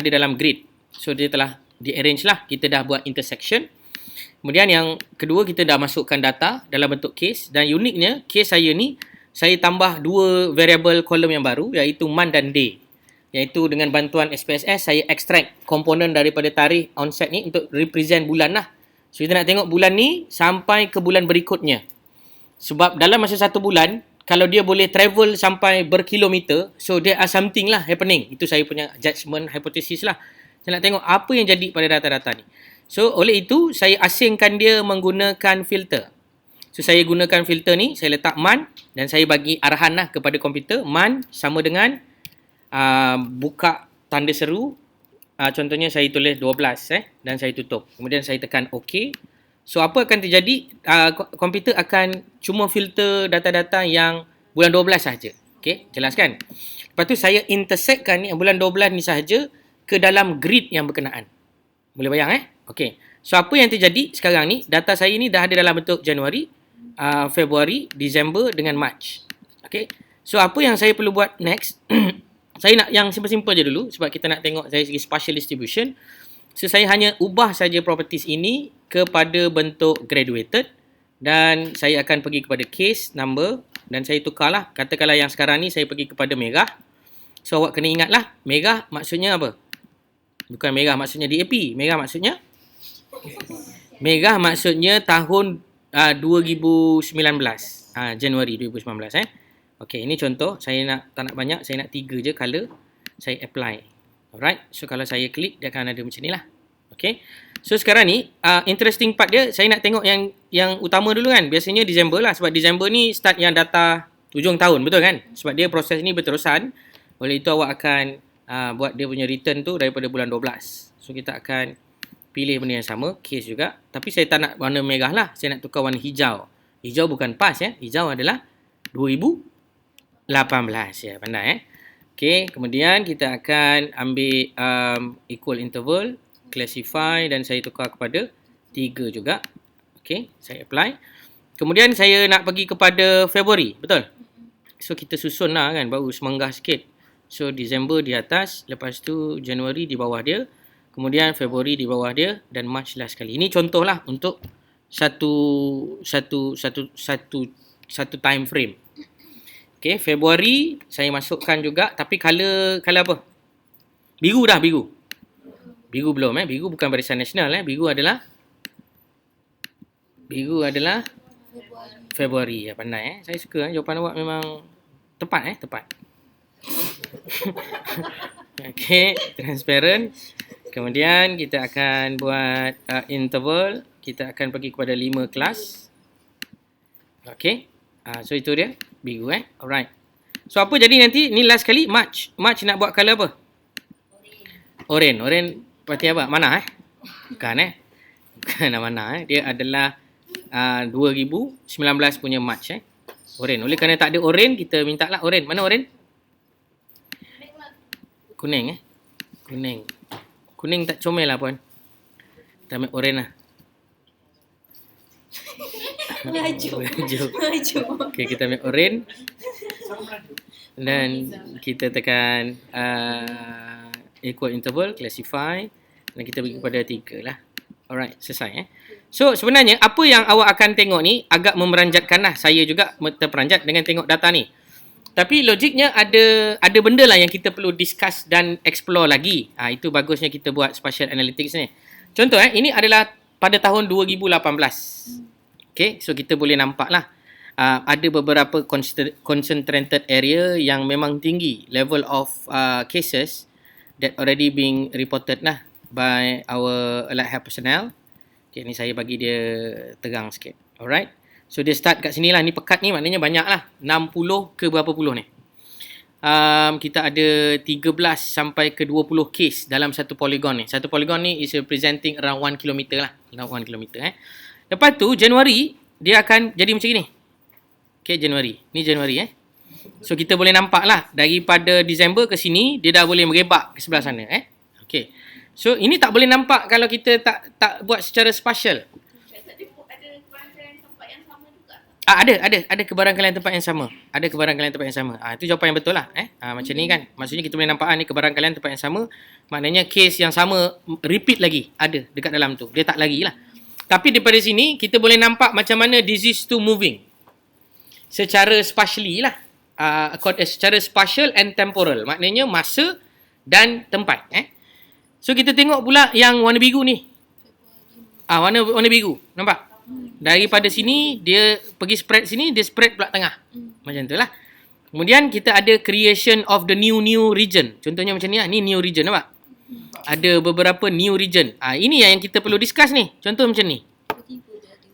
ada dalam grid. So dia telah di-arrange lah. Kita dah buat intersection. Kemudian yang kedua, kita dah masukkan data dalam bentuk case. Dan uniknya, case saya ni, saya tambah dua variable kolom yang baru, iaitu month dan day. Iaitu dengan bantuan SPSS, saya extract komponen daripada tarikh onset ni untuk represent bulan lah. So kita nak tengok bulan ni sampai ke bulan berikutnya. Sebab dalam masa satu bulan, kalau dia boleh travel sampai berkilometer, so there are something lah happening. Itu saya punya judgement, hypothesis lah. Saya nak tengok apa yang jadi pada data-data ni. So, oleh itu, saya asingkan dia menggunakan filter. So, saya gunakan filter ni, saya letak month dan saya bagi arahan lah kepada komputer. Month sama dengan buka tanda seru. Contohnya, saya tulis 12 dan saya tutup. Kemudian, saya tekan OK. So, apa akan terjadi? Komputer akan cuma filter data-data yang bulan 12 sahaja. Okay, jelas kan? Lepas tu, saya intersectkan ni, bulan 12 ni sahaja ke dalam grid yang berkenaan. Boleh bayang Okey. So apa yang terjadi sekarang ni, data saya ni dah ada dalam bentuk Januari, Februari, Disember dengan March. Okey. So apa yang saya perlu buat next? Saya nak yang simple-simple je dulu sebab kita nak tengok dari segi spatial distribution. So saya hanya ubah saja properties ini kepada bentuk graduated dan saya akan pergi kepada case number dan saya tukarlah. Katakanlah yang sekarang ni saya pergi kepada merah. So awak kena ingatlah, merah maksudnya apa? Bukan merah maksudnya DAP. Merah maksudnya tahun 2019. Januari 2019. Okey, ini contoh. Saya tak nak banyak. Saya nak 3 je color. Saya apply. Alright. So, kalau saya klik, dia akan ada macam ni lah. Okey. So, sekarang ni, interesting part dia, saya nak tengok yang utama dulu kan. Biasanya Disember lah. Sebab Disember ni start yang data hujung tahun. Betul kan? Sebab dia proses ni berterusan. Oleh itu, awak akan buat dia punya return tu daripada bulan 12. So kita akan pilih benda yang sama, case juga. Tapi saya tak nak warna merah lah. Saya nak tukar warna hijau. Hijau bukan PAS Hijau adalah 2018 ya. Pandai Okey, kemudian kita akan ambil equal interval, classify dan saya tukar kepada 3 juga. Okey, saya apply. Kemudian saya nak pergi kepada Februari, betul? So kita susun lah kan, baru semenggah sikit. So, Disember di atas, lepas tu Januari di bawah dia, kemudian Februari di bawah dia, dan March last sekali. Ini contoh lah untuk satu time frame. Okay, Februari saya masukkan juga, tapi color apa? Biru dah, biru. Biru belum biru bukan Barisan Nasional biru adalah Februari. Pandai Saya suka jawapan awak memang tepat tepat. Okey, transparent. Kemudian kita akan buat interval. Kita akan pergi kepada 5 kelas. Okey. So itu dia biru Alright. So apa jadi nanti? Ni last kali March. March nak buat color apa? Oren. Oren berarti apa? Mana Bukan Bukan mana Dia adalah 2019 punya March Oren. Oleh kerana tak ada oren, kita minta lah oren. Mana oren? Kuning Kuning. Kuning tak comel lah puan. Kita ambil oren lah. Maju. Okay, kita ambil oren. Dan kita tekan equal interval, classify. Dan kita pergi kepada 3 lah. Alright, selesai So sebenarnya apa yang awak akan tengok ni agak memeranjatkan lah. Saya juga terperanjat dengan tengok data ni. Tapi logiknya ada benda lah yang kita perlu discuss dan explore lagi. Itu bagusnya kita buat spatial analytics ni. Contoh ini adalah pada tahun 2018. Okay, so kita boleh nampak lah. Ada beberapa concentrated area yang memang tinggi. Level of cases that already being reported lah by our allied health personnel. Okay, ni saya bagi dia terang sikit. Alright. So dia start kat sini lah. Ni pekat ni maknanya banyak lah. 60 ke berapa puluh ni. Kita ada 13 sampai ke 20 case dalam satu polygon ni. Satu polygon ni is representing around 1 km lah. Around 1 km Lepas tu Januari dia akan jadi macam ni. Okay, Januari. Ni Januari So kita boleh nampak lah. Daripada Disember ke sini dia dah boleh merebak ke sebelah sana Okay. So ini tak boleh nampak kalau kita tak buat secara spatial. Ada kebarangkalian tempat yang sama. Ada kebarangkalian tempat yang sama. Itu jawapan yang betul lah. Macam ni kan. Maksudnya kita boleh nampak ni kebarangkalian tempat yang sama. Maknanya case yang sama repeat lagi ada dekat dalam tu. Dia tak lagi lah. Tapi daripada sini kita boleh nampak macam mana disease tu moving. Secara spatially lah. Secara spatial and temporal. Maknanya masa dan tempat. So kita tengok pula yang warna biru ni. Warna biru. Nampak? Daripada sini dia pergi spread sini, dia spread pula tengah. Macam tu lah. Kemudian kita ada creation of the new region. Contohnya macam ni lah. Ni new region, nampak? Ada beberapa new region. Ini yang kita perlu discuss ni. Contoh macam ni.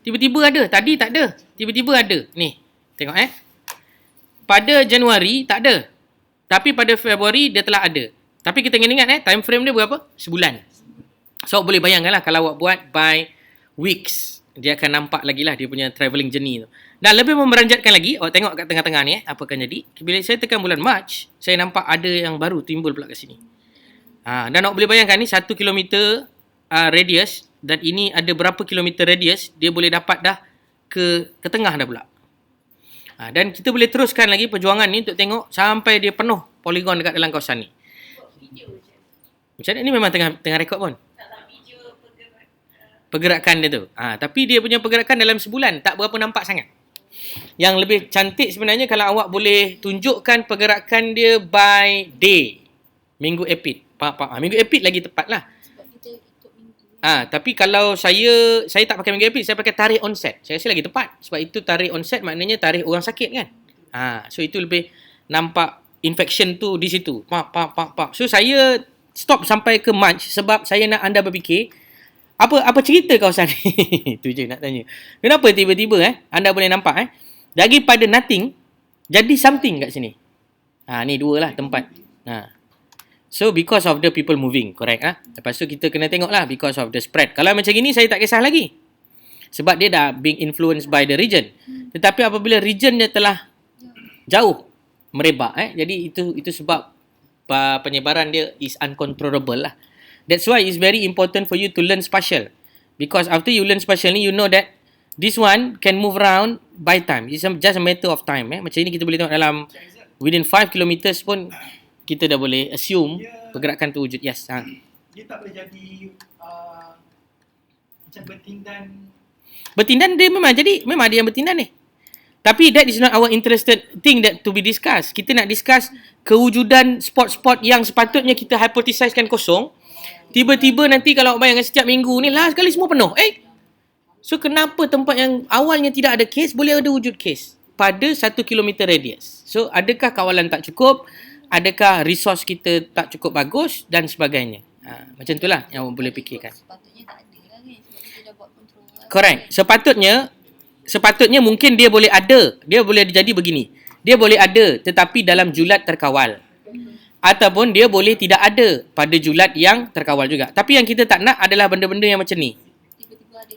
Tiba-tiba ada. Tadi tak ada. Tiba-tiba ada. Ni. Tengok Pada Januari tak ada. Tapi pada Februari dia telah ada. Tapi kita kena ingat time frame dia berapa? Sebulan. So boleh bayangkan lah kalau awak buat by weeks. Dia akan nampak lagi lah dia punya travelling journey tu. Dan lebih memeranjatkan lagi, awak tengok kat tengah-tengah ni apa akan jadi. Bila saya tekan bulan Mac, saya nampak ada yang baru timbul pula kat sini. Dan awak boleh bayangkan ni 1 kilometer radius. Dan ini ada berapa kilometer radius, dia boleh dapat dah ke tengah dah pula. Dan kita boleh teruskan lagi perjuangan ni untuk tengok sampai dia penuh poligon dekat dalam kawasan ni. Macam ni memang tengah rekod pun. Pergerakan dia tu. Tapi dia punya pergerakan dalam sebulan tak berapa nampak sangat. Yang lebih cantik sebenarnya kalau awak boleh tunjukkan pergerakan dia by day. Minggu epid. Minggu epid lagi tepat lah. Tapi kalau saya tak pakai minggu epid, saya pakai tarikh onset. Saya rasa lagi tepat. Sebab itu tarikh onset maknanya tarikh orang sakit kan. So itu lebih nampak infection tu di situ. So saya stop sampai ke Mac sebab saya nak anda berfikir apa cerita kawasan ni. Itu je nak tanya. Kenapa tiba-tiba anda boleh nampak daripada nothing jadi something kat sini. Ni dua lah tempat. So because of the people moving, correct Lepas tu kita kena tengok lah because of the spread. Kalau macam gini saya tak kisah lagi. Sebab dia dah being influenced by the region. Tetapi apabila region dia telah jauh merebak jadi itu sebab penyebaran dia is uncontrollable lah. That's why it's very important for you to learn spatial. Because after you learn spatial ni, you know that this one can move around by time. It's just a matter of time. Macam ni kita boleh tengok dalam within 5 kilometers pun kita dah boleh assume pergerakan tu wujud. Yes. Dia tak boleh jadi macam bertindan. Bertindan dia memang ada yang bertindan ni. Tapi that is not our interested thing that to be discussed. Kita nak discuss kewujudan spot-spot yang sepatutnya kita hypothesiskan kosong. Tiba-tiba nanti kalau bayangkan setiap minggu ni lah sekali semua penuh. So kenapa tempat yang awalnya tidak ada kes boleh ada wujud kes pada 1 kilometer radius. So adakah kawalan tak cukup? Adakah resource kita tak cukup bagus dan sebagainya. Macam itulah yang boleh fikirkan. Sepatutnya tak ada lah kan sebab kita dah buat kontrol. Correct. Sepatutnya mungkin dia boleh ada. Dia boleh jadi begini. Dia boleh ada tetapi dalam julat terkawal. Ataupun dia boleh tidak ada pada julat yang terkawal juga. Tapi yang kita tak nak adalah benda-benda yang macam ni.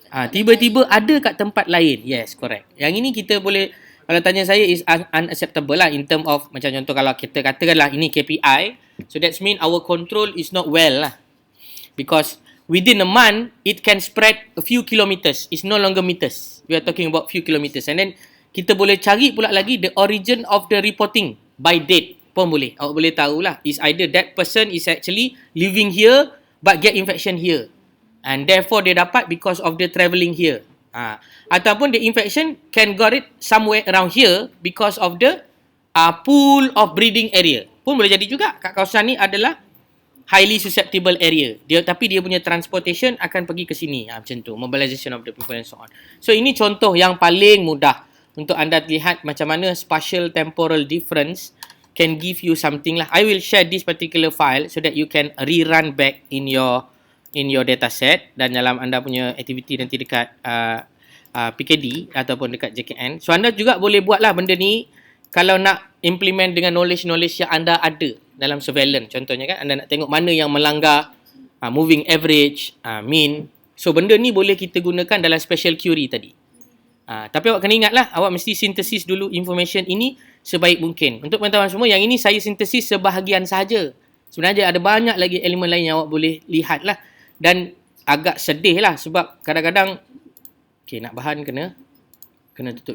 Tiba-tiba ada kat tempat lain. Yes, correct. Yang ini kita boleh, kalau tanya saya, is unacceptable lah in term of, macam contoh kalau kita katakanlah ini KPI. So that's mean our control is not well lah. Because within a month, it can spread a few kilometers. It's no longer meters. We are talking about few kilometers. And then kita boleh cari pula lagi the origin of the reporting by date. Pun boleh. Awak boleh tahulah. Is either that person is actually living here but get infection here. And therefore dia dapat because of the travelling here. Ataupun the infection can got it somewhere around here because of the pool of breeding area. Pun boleh jadi juga. Kat kawasan ni adalah highly susceptible area. Tapi dia punya transportation akan pergi ke sini. Macam tu. Mobilization of the people and so on. So ini contoh yang paling mudah untuk anda lihat macam mana spatial temporal difference can give you something lah. I will share this particular file so that you can rerun back in your data set dan dalam anda punya activity nanti dekat PKD ataupun dekat JKN. So anda juga boleh buat lah benda ni kalau nak implement dengan knowledge yang anda ada dalam surveillance. Contohnya kan anda nak tengok mana yang melanggar moving average, mean. So benda ni boleh kita gunakan dalam special query tadi. Tapi awak kena ingat lah, awak mesti sintesis dulu information ini sebaik mungkin. Untuk pengetahuan semua, yang ini saya sintesis sebahagian sahaja. Sebenarnya ada banyak lagi elemen lain yang awak boleh lihat lah. Dan agak sedih lah sebab kadang-kadang nak bahan kena tutup